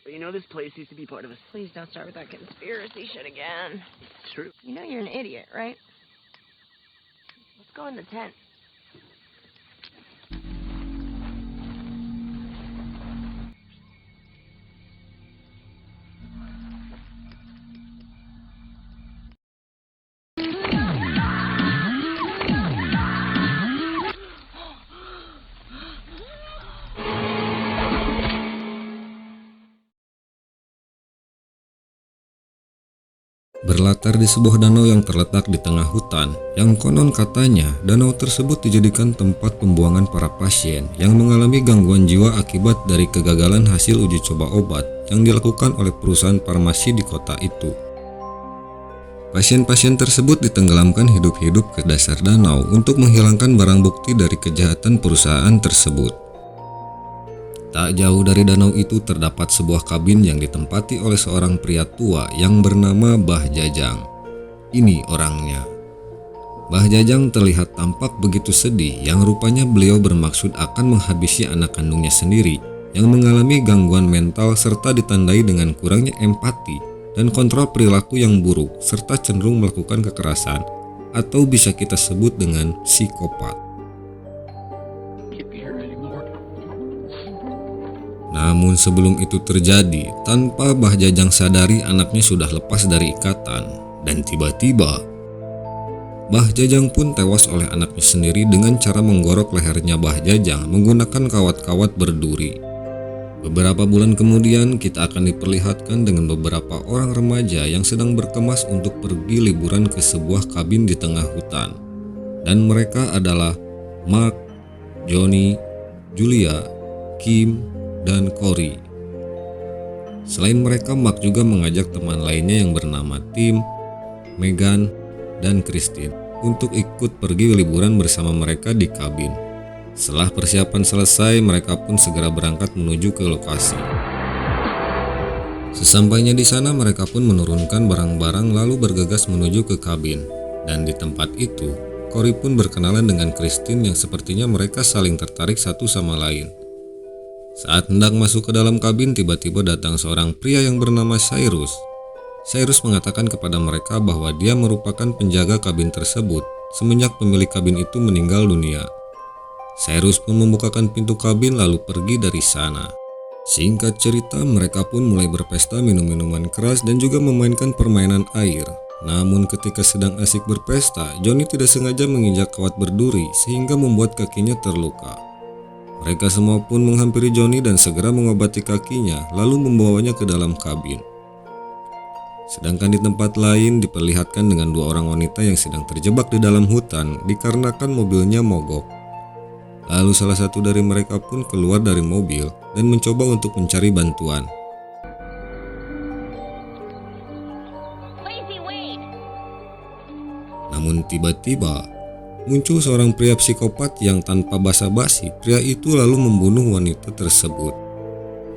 But you know this place used to be part of us. Please don't start with that conspiracy shit again. It's true. You know you're an idiot, right? Let's go in the tent. Berlatar di sebuah danau yang terletak di tengah hutan, yang konon katanya danau tersebut dijadikan tempat pembuangan para pasien yang mengalami gangguan jiwa akibat dari kegagalan hasil uji coba obat yang dilakukan oleh perusahaan farmasi di kota itu. Pasien-pasien tersebut ditenggelamkan hidup-hidup ke dasar danau untuk menghilangkan barang bukti dari kejahatan perusahaan tersebut. Tak jauh dari danau itu terdapat sebuah kabin yang ditempati oleh seorang pria tua yang bernama Bah Jajang. Ini orangnya. Bah Jajang terlihat tampak begitu sedih yang rupanya beliau bermaksud akan menghabisi anak kandungnya sendiri yang mengalami gangguan mental serta ditandai dengan kurangnya empati dan kontrol perilaku yang buruk serta cenderung melakukan kekerasan atau bisa kita sebut dengan psikopat. Namun sebelum itu terjadi, tanpa Bah Jajang sadari anaknya sudah lepas dari ikatan, dan tiba-tiba Bah Jajang pun tewas oleh anaknya sendiri dengan cara menggorok lehernya Bah Jajang menggunakan kawat-kawat berduri. Beberapa bulan kemudian kita akan diperlihatkan dengan beberapa orang remaja yang sedang berkemas untuk pergi liburan ke sebuah kabin di tengah hutan. Dan mereka adalah Mark, Johnny, Julia, Kim, dan Cory. Selain mereka, Mark juga mengajak teman lainnya yang bernama Tim, Megan, dan Christine untuk ikut pergi liburan bersama mereka di kabin. Setelah persiapan selesai, mereka pun segera berangkat menuju ke lokasi. Sesampainya di sana, mereka pun menurunkan barang-barang lalu bergegas menuju ke kabin. Dan di tempat itu, Cory pun berkenalan dengan Christine yang sepertinya mereka saling tertarik satu sama lain. Saat hendak masuk ke dalam kabin, tiba-tiba datang seorang pria yang bernama Cyrus. Cyrus mengatakan kepada mereka bahwa dia merupakan penjaga kabin tersebut semenjak pemilik kabin itu meninggal dunia. Cyrus pun membukakan pintu kabin lalu pergi dari sana. Singkat cerita, mereka pun mulai berpesta minum minuman keras dan juga memainkan permainan air. Namun ketika sedang asik berpesta, Johnny tidak sengaja menginjak kawat berduri sehingga membuat kakinya terluka. Mereka semua pun menghampiri Johnny dan segera mengobati kakinya lalu membawanya ke dalam kabin. Sedangkan di tempat lain diperlihatkan dengan dua orang wanita yang sedang terjebak di dalam hutan dikarenakan mobilnya mogok. Lalu salah satu dari mereka pun keluar dari mobil dan mencoba untuk mencari bantuan. Namun tiba-tiba muncul seorang pria psikopat yang tanpa basa-basi, pria itu lalu membunuh wanita tersebut.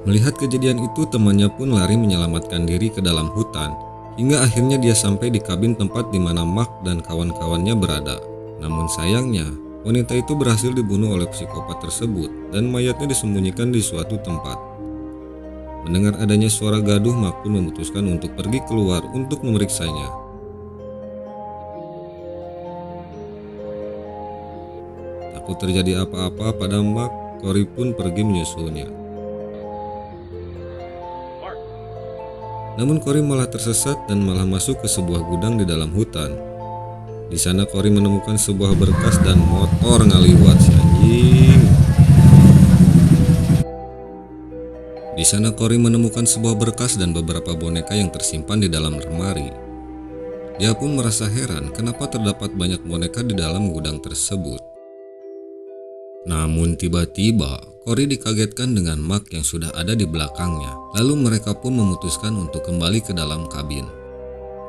Melihat kejadian itu, temannya pun lari menyelamatkan diri ke dalam hutan, hingga akhirnya dia sampai di kabin tempat di mana Mark dan kawan-kawannya berada. Namun sayangnya, wanita itu berhasil dibunuh oleh psikopat tersebut dan mayatnya disembunyikan di suatu tempat. Mendengar adanya suara gaduh, Mark pun memutuskan untuk pergi keluar untuk memeriksanya. Takut terjadi apa-apa pada Mark, Cory pun pergi menyusulnya. Namun Cory malah tersesat dan malah masuk ke sebuah gudang di dalam hutan. Di sana Cory menemukan sebuah berkas dan motor ngaliwat si anjing. Di sana Cory menemukan sebuah berkas dan beberapa boneka yang tersimpan di dalam lemari. Dia pun merasa heran kenapa terdapat banyak boneka di dalam gudang tersebut. Namun tiba-tiba Cory dikagetkan dengan Mark yang sudah ada di belakangnya. Lalu mereka pun memutuskan untuk kembali ke dalam kabin.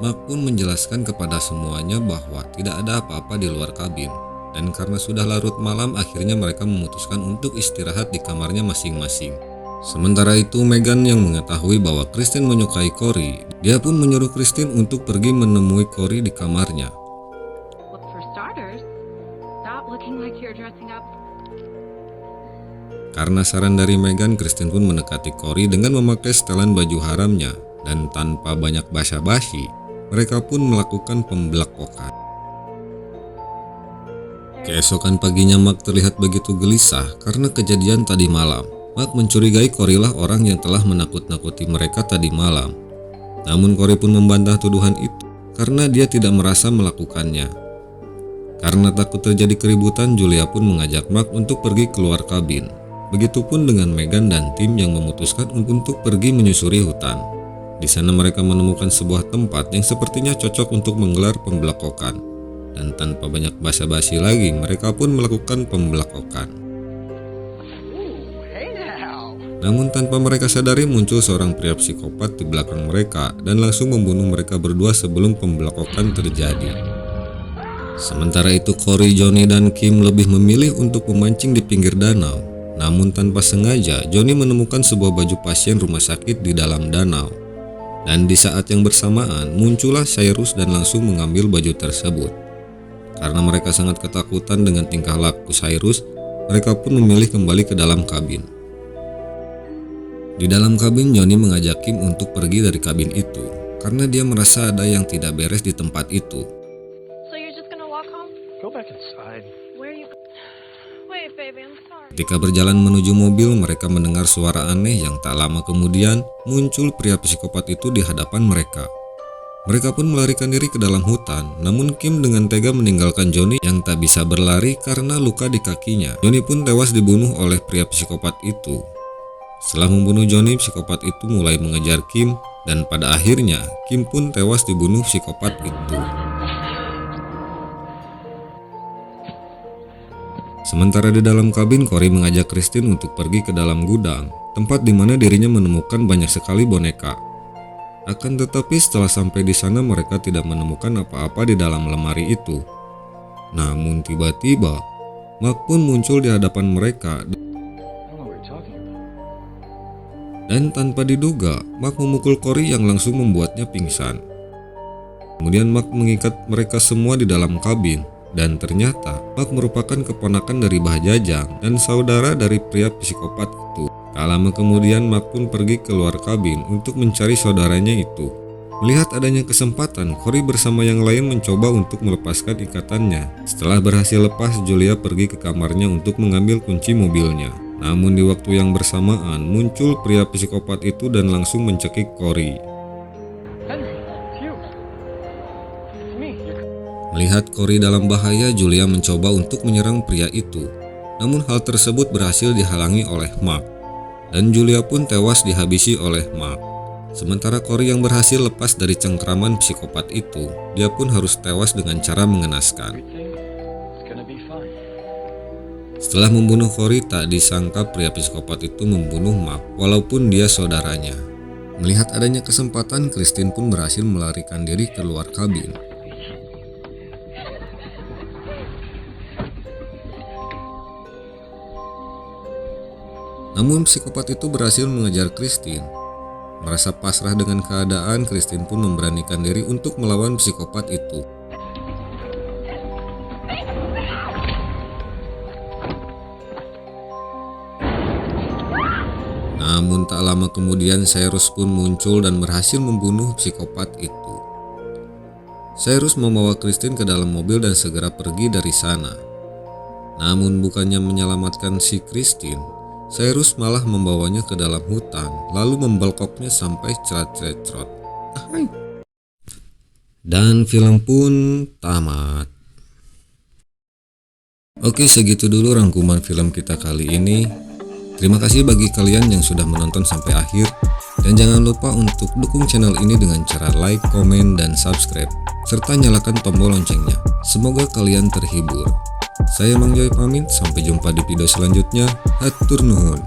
Mark pun menjelaskan kepada semuanya bahwa tidak ada apa-apa di luar kabin. Dan karena sudah larut malam, akhirnya mereka memutuskan untuk istirahat di kamarnya masing-masing. Sementara itu, Megan yang mengetahui bahwa Christine menyukai Cory, dia pun menyuruh Christine untuk pergi menemui Cory di kamarnya. Karena saran dari Megan, Christine pun mendekati Cory dengan memakai setelan baju haramnya, dan tanpa banyak basa-basi, mereka pun melakukan pembelakokan. Keesokan paginya Mark terlihat begitu gelisah karena kejadian tadi malam. Mark mencurigai Cory lah orang yang telah menakut-nakuti mereka tadi malam. Namun Cory pun membantah tuduhan itu karena dia tidak merasa melakukannya. Karena takut terjadi keributan, Julia pun mengajak Mark untuk pergi keluar kabin. Begitupun dengan Megan dan tim yang memutuskan untuk pergi menyusuri hutan. Di sana mereka menemukan sebuah tempat yang sepertinya cocok untuk menggelar pembelakokan. Dan tanpa banyak basa-basi lagi, mereka pun melakukan pembelakokan. Namun tanpa mereka sadari muncul seorang pria psikopat di belakang mereka dan langsung membunuh mereka berdua sebelum pembelakokan terjadi. Sementara itu Cory, Johnny, dan Kim lebih memilih untuk memancing di pinggir danau. Namun tanpa sengaja, Johnny menemukan sebuah baju pasien rumah sakit di dalam danau. Dan di saat yang bersamaan, muncullah Cyrus dan langsung mengambil baju tersebut. Karena mereka sangat ketakutan dengan tingkah laku Cyrus, mereka pun memilih kembali ke dalam kabin. Di dalam kabin, Johnny mengajak Kim untuk pergi dari kabin itu, karena dia merasa ada yang tidak beres di tempat itu. So you're just gonna walk home? Go back inside. Where are you? Wait, baby, I'm sorry. Ketika berjalan menuju mobil, mereka mendengar suara aneh yang tak lama kemudian muncul pria psikopat itu di hadapan mereka. Mereka pun melarikan diri ke dalam hutan, namun Kim dengan tega meninggalkan Johnny yang tak bisa berlari karena luka di kakinya. Johnny pun tewas dibunuh oleh pria psikopat itu. Setelah membunuh Johnny, psikopat itu mulai mengejar Kim, dan pada akhirnya Kim pun tewas dibunuh psikopat itu. Sementara di dalam kabin, Cory mengajak Christine untuk pergi ke dalam gudang, tempat di mana dirinya menemukan banyak sekali boneka. Akan tetapi setelah sampai di sana mereka tidak menemukan apa-apa di dalam lemari itu. Namun tiba-tiba, Mark pun muncul di hadapan mereka. Dan tanpa diduga, Mark memukul Cory yang langsung membuatnya pingsan. Kemudian Mark mengikat mereka semua di dalam kabin. Dan ternyata Mark merupakan keponakan dari Mbah Jajang dan saudara dari pria psikopat itu. Tak lama kemudian Mark pun pergi keluar kabin untuk mencari saudaranya itu. Melihat adanya kesempatan, Cory bersama yang lain mencoba untuk melepaskan ikatannya. Setelah berhasil lepas, Julia pergi ke kamarnya untuk mengambil kunci mobilnya. Namun di waktu yang bersamaan muncul pria psikopat itu dan langsung mencekik Cory. Melihat Cory dalam bahaya, Julia mencoba untuk menyerang pria itu. Namun hal tersebut berhasil dihalangi oleh Mark. Dan Julia pun tewas dihabisi oleh Mark. Sementara Cory yang berhasil lepas dari cengkraman psikopat itu, dia pun harus tewas dengan cara mengenaskan. Setelah membunuh Cory, tak disangka pria psikopat itu membunuh Mark walaupun dia saudaranya. Melihat adanya kesempatan, Christine pun berhasil melarikan diri keluar kabin. Namun psikopat itu berhasil mengejar Christine. Merasa pasrah dengan keadaan, Christine pun memberanikan diri untuk melawan psikopat itu. Namun tak lama kemudian Cyrus pun muncul dan berhasil membunuh psikopat itu. Cyrus membawa Christine ke dalam mobil dan segera pergi dari sana. Namun bukannya menyelamatkan si Christine, Cyrus malah membawanya ke dalam hutan, lalu membelkoknya sampai cerat-cerat. Dan film pun tamat. Oke, segitu dulu rangkuman film kita kali ini. Terima kasih bagi kalian yang sudah menonton sampai akhir. Dan jangan lupa untuk dukung channel ini dengan cara like, komen, dan subscribe. Serta nyalakan tombol loncengnya. Semoga kalian terhibur. Saya Mang Joy pamit, sampai jumpa di video selanjutnya. Hatur nuhun.